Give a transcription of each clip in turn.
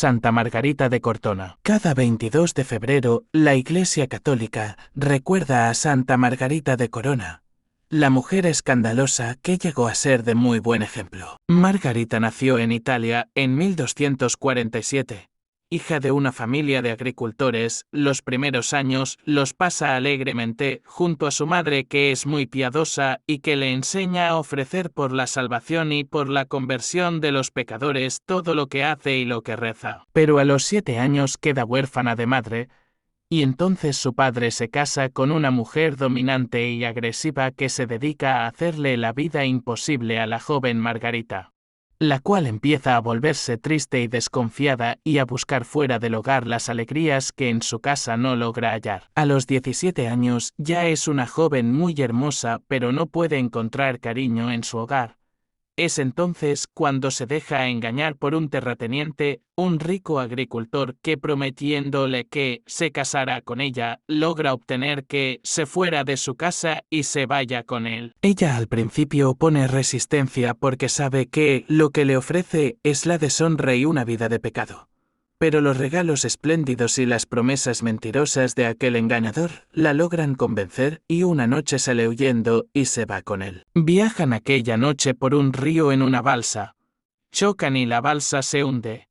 Santa Margarita de Cortona. Cada 22 de febrero, la Iglesia Católica recuerda a Santa Margarita de Corona, la mujer escandalosa que llegó a ser de muy buen ejemplo. Margarita nació en Italia en 1247. Hija de una familia de agricultores, los primeros años los pasa alegremente junto a su madre, que es muy piadosa y que le enseña a ofrecer por la salvación y por la conversión de los pecadores todo lo que hace y lo que reza. Pero a los 7 años queda huérfana de madre, y entonces su padre se casa con una mujer dominante y agresiva que se dedica a hacerle la vida imposible a la joven Margarita, la cual empieza a volverse triste y desconfiada y a buscar fuera del hogar las alegrías que en su casa no logra hallar. A los 17 años ya es una joven muy hermosa, pero no puede encontrar cariño en su hogar. Es entonces cuando se deja engañar por un terrateniente, un rico agricultor que, prometiéndole que se casara con ella, logra obtener que se fuera de su casa y se vaya con él. Ella al principio opone resistencia porque sabe que lo que le ofrece es la deshonra y una vida de pecado. Pero los regalos espléndidos y las promesas mentirosas de aquel engañador la logran convencer y una noche sale huyendo y se va con él. Viajan aquella noche por un río en una balsa. Chocan y la balsa se hunde.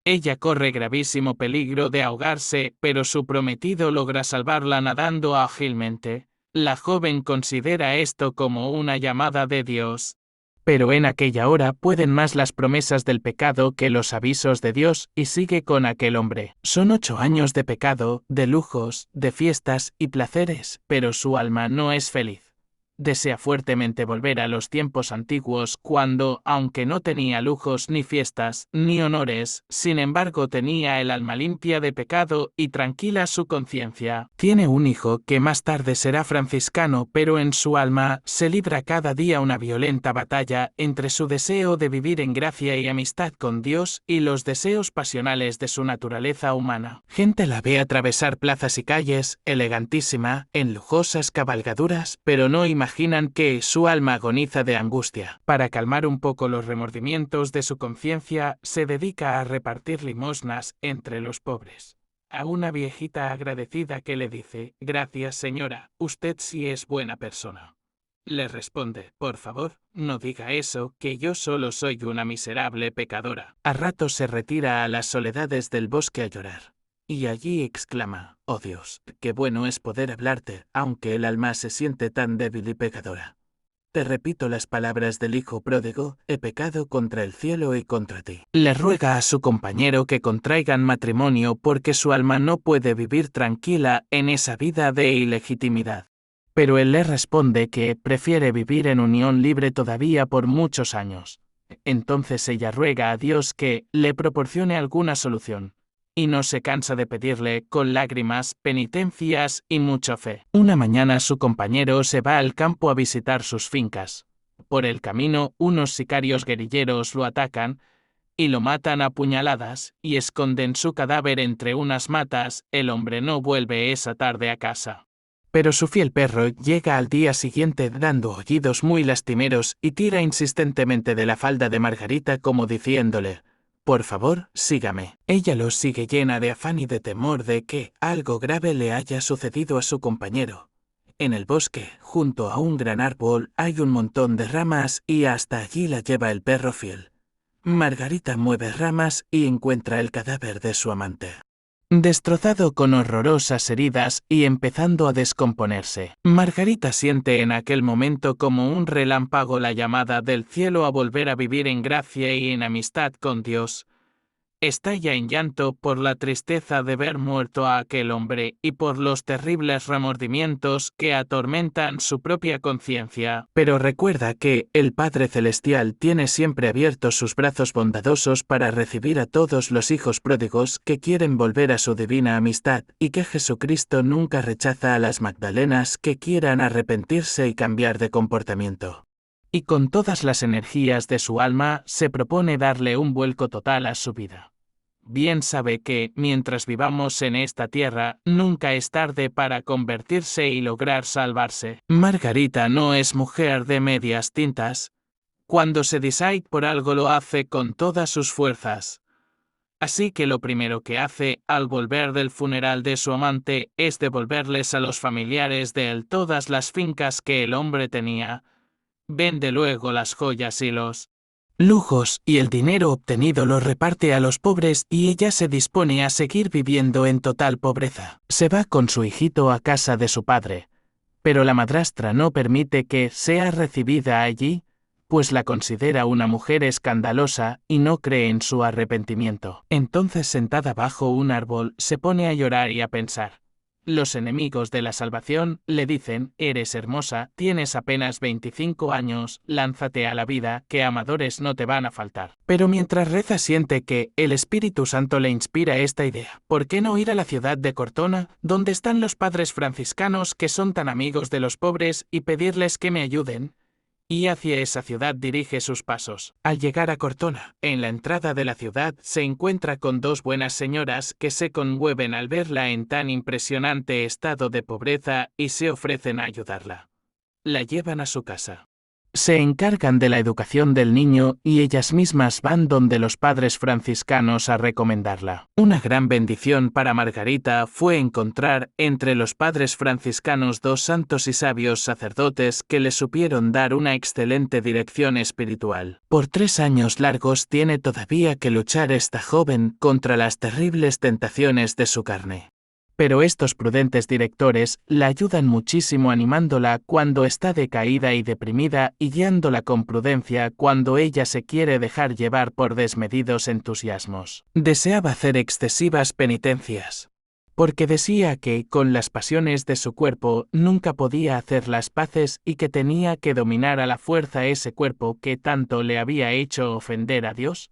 Ella corre gravísimo peligro de ahogarse, pero su prometido logra salvarla nadando ágilmente. La joven considera esto como una llamada de Dios. Pero en aquella hora pueden más las promesas del pecado que los avisos de Dios y sigue con aquel hombre. Son 8 años de pecado, de lujos, de fiestas y placeres, pero su alma no es feliz. Desea fuertemente volver a los tiempos antiguos cuando, aunque no tenía lujos ni fiestas, ni honores, sin embargo tenía el alma limpia de pecado y tranquila su conciencia. Tiene un hijo que más tarde será franciscano, pero en su alma se libra cada día una violenta batalla entre su deseo de vivir en gracia y amistad con Dios y los deseos pasionales de su naturaleza humana. Gente la ve atravesar plazas y calles, elegantísima, en lujosas cabalgaduras, pero no imaginan que su alma agoniza de angustia. Para calmar un poco los remordimientos de su conciencia, se dedica a repartir limosnas entre los pobres. A una viejita agradecida que le dice: «Gracias, señora, usted sí es buena persona». Le responde: «Por favor, no diga eso, que yo solo soy una miserable pecadora». A ratos se retira a las soledades del bosque a llorar. Y allí exclama: «Oh Dios, qué bueno es poder hablarte, aunque el alma se siente tan débil y pecadora. Te repito las palabras del hijo pródigo: he pecado contra el cielo y contra ti». Le ruega a su compañero que contraigan matrimonio porque su alma no puede vivir tranquila en esa vida de ilegitimidad. Pero él le responde que prefiere vivir en unión libre todavía por muchos años. Entonces ella ruega a Dios que le proporcione alguna solución. Y no se cansa de pedirle, con lágrimas, penitencias y mucha fe. Una mañana su compañero se va al campo a visitar sus fincas. Por el camino, unos sicarios guerrilleros lo atacan y lo matan a puñaladas y esconden su cadáver entre unas matas. El hombre no vuelve esa tarde a casa. Pero su fiel perro llega al día siguiente dando aullidos muy lastimeros y tira insistentemente de la falda de Margarita como diciéndole: «Por favor, sígame». Ella lo sigue llena de afán y de temor de que algo grave le haya sucedido a su compañero. En el bosque, junto a un gran árbol, hay un montón de ramas y hasta allí la lleva el perro fiel. Margarita mueve ramas y encuentra el cadáver de su amante, destrozado con horrorosas heridas y empezando a descomponerse. Margarita siente en aquel momento como un relámpago la llamada del cielo a volver a vivir en gracia y en amistad con Dios. Estalla en llanto por la tristeza de ver muerto a aquel hombre y por los terribles remordimientos que atormentan su propia conciencia. Pero recuerda que el Padre Celestial tiene siempre abiertos sus brazos bondadosos para recibir a todos los hijos pródigos que quieren volver a su divina amistad, y que Jesucristo nunca rechaza a las Magdalenas que quieran arrepentirse y cambiar de comportamiento. Y con todas las energías de su alma se propone darle un vuelco total a su vida. Bien sabe que, mientras vivamos en esta tierra, nunca es tarde para convertirse y lograr salvarse. Margarita no es mujer de medias tintas. Cuando se decide por algo lo hace con todas sus fuerzas. Así que lo primero que hace al volver del funeral de su amante es devolverles a los familiares de él todas las fincas que el hombre tenía. Vende luego las joyas y los lujos y el dinero obtenido lo reparte a los pobres y ella se dispone a seguir viviendo en total pobreza. Se va con su hijito a casa de su padre, pero la madrastra no permite que sea recibida allí, pues la considera una mujer escandalosa y no cree en su arrepentimiento. Entonces, sentada bajo un árbol, se pone a llorar y a pensar. Los enemigos de la salvación le dicen: eres hermosa, tienes apenas 25 años, lánzate a la vida, que amadores no te van a faltar. Pero mientras reza siente que el Espíritu Santo le inspira esta idea. ¿Por qué no ir a la ciudad de Cortona, donde están los padres franciscanos que son tan amigos de los pobres, y pedirles que me ayuden? Y hacia esa ciudad dirige sus pasos. Al llegar a Cortona, en la entrada de la ciudad, se encuentra con dos buenas señoras que se conmueven al verla en tan impresionante estado de pobreza y se ofrecen a ayudarla. La llevan a su casa. Se encargan de la educación del niño y ellas mismas van donde los padres franciscanos a recomendarla. Una gran bendición para Margarita fue encontrar entre los padres franciscanos dos santos y sabios sacerdotes que le supieron dar una excelente dirección espiritual. Por 3 años largos tiene todavía que luchar esta joven contra las terribles tentaciones de su carne. Pero estos prudentes directores la ayudan muchísimo animándola cuando está decaída y deprimida y guiándola con prudencia cuando ella se quiere dejar llevar por desmedidos entusiasmos. Deseaba hacer excesivas penitencias, porque decía que, con las pasiones de su cuerpo, nunca podía hacer las paces y que tenía que dominar a la fuerza ese cuerpo que tanto le había hecho ofender a Dios.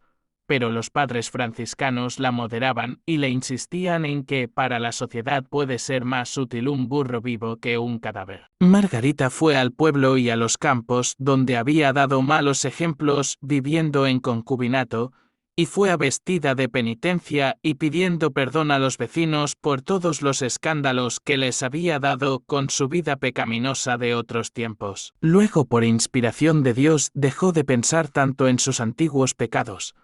Pero los padres franciscanos la moderaban y le insistían en que para la sociedad puede ser más útil un burro vivo que un cadáver. Margarita fue al pueblo y a los campos donde había dado malos ejemplos viviendo en concubinato, y fue vestida de penitencia y pidiendo perdón a los vecinos por todos los escándalos que les había dado con su vida pecaminosa de otros tiempos. Luego, por inspiración de Dios, dejó de pensar tanto en sus antiguos pecados,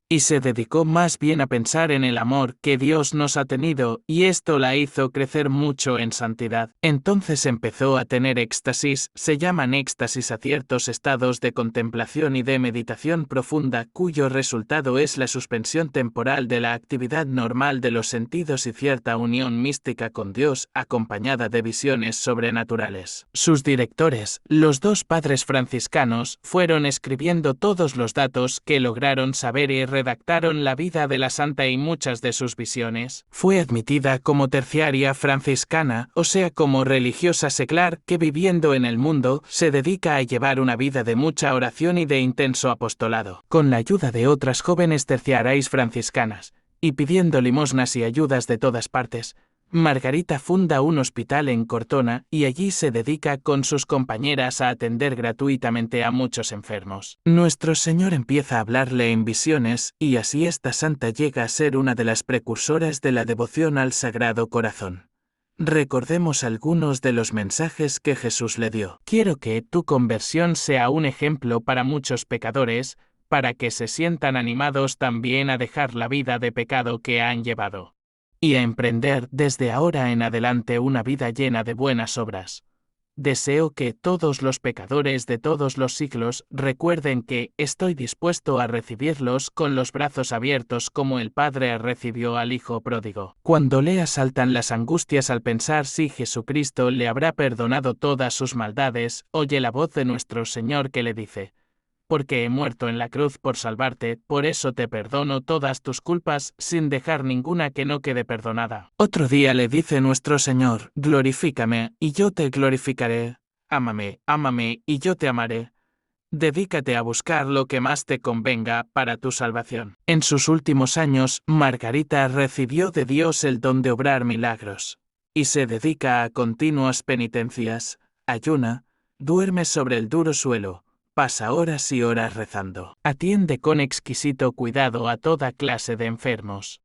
y se dedicó más bien a pensar en el amor que Dios nos ha tenido, y esto la hizo crecer mucho en santidad. Entonces empezó a tener éxtasis. Se llaman éxtasis a ciertos estados de contemplación y de meditación profunda, cuyo resultado es la suspensión temporal de la actividad normal de los sentidos y cierta unión mística con Dios, acompañada de visiones sobrenaturales. Sus directores, los dos padres franciscanos, fueron escribiendo todos los datos que lograron saber y redactaron la vida de la santa y muchas de sus visiones. Fue admitida como terciaria franciscana, o sea, como religiosa seglar que, viviendo en el mundo, se dedica a llevar una vida de mucha oración y de intenso apostolado. Con la ayuda de otras jóvenes terciarais franciscanas, y pidiendo limosnas y ayudas de todas partes, Margarita funda un hospital en Cortona y allí se dedica con sus compañeras a atender gratuitamente a muchos enfermos. Nuestro Señor empieza a hablarle en visiones y así esta santa llega a ser una de las precursoras de la devoción al Sagrado Corazón. Recordemos algunos de los mensajes que Jesús le dio. Quiero que tu conversión sea un ejemplo para muchos pecadores, para que se sientan animados también a dejar la vida de pecado que han llevado y a emprender desde ahora en adelante una vida llena de buenas obras. Deseo que todos los pecadores de todos los siglos recuerden que estoy dispuesto a recibirlos con los brazos abiertos como el Padre recibió al Hijo pródigo. Cuando le asaltan las angustias al pensar si Jesucristo le habrá perdonado todas sus maldades, oye la voz de nuestro Señor que le dice: porque he muerto en la cruz por salvarte, por eso te perdono todas tus culpas, sin dejar ninguna que no quede perdonada. Otro día le dice nuestro Señor: glorifícame, y yo te glorificaré. Ámame, ámame, y yo te amaré. Dedícate a buscar lo que más te convenga para tu salvación. En sus últimos años, Margarita recibió de Dios el don de obrar milagros, y se dedica a continuas penitencias, ayuna, duerme sobre el duro suelo, pasa horas y horas rezando. Atiende con exquisito cuidado a toda clase de enfermos,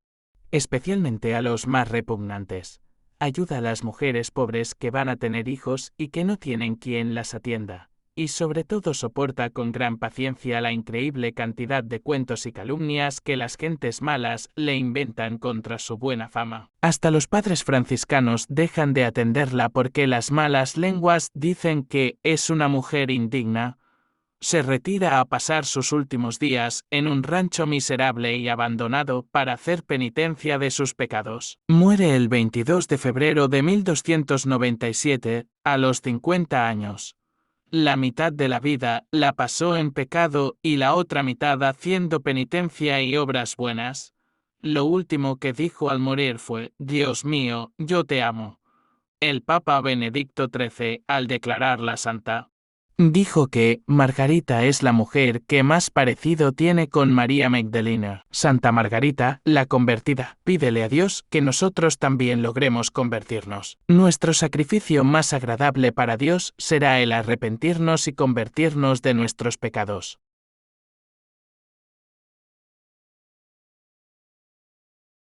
especialmente a los más repugnantes. Ayuda a las mujeres pobres que van a tener hijos y que no tienen quien las atienda, y sobre todo soporta con gran paciencia la increíble cantidad de cuentos y calumnias que las gentes malas le inventan contra su buena fama. Hasta los padres franciscanos dejan de atenderla porque las malas lenguas dicen que es una mujer indigna. Se retira a pasar sus últimos días en un rancho miserable y abandonado para hacer penitencia de sus pecados. Muere el 22 de febrero de 1297, a los 50 años. La mitad de la vida la pasó en pecado y la otra mitad haciendo penitencia y obras buenas. Lo último que dijo al morir fue: «Dios mío, yo te amo». El Papa Benedicto XIII, al declararla santa, dijo que Margarita es la mujer que más parecido tiene con María Magdalena. Santa Margarita, la convertida, pídele a Dios que nosotros también logremos convertirnos. Nuestro sacrificio más agradable para Dios será el arrepentirnos y convertirnos de nuestros pecados.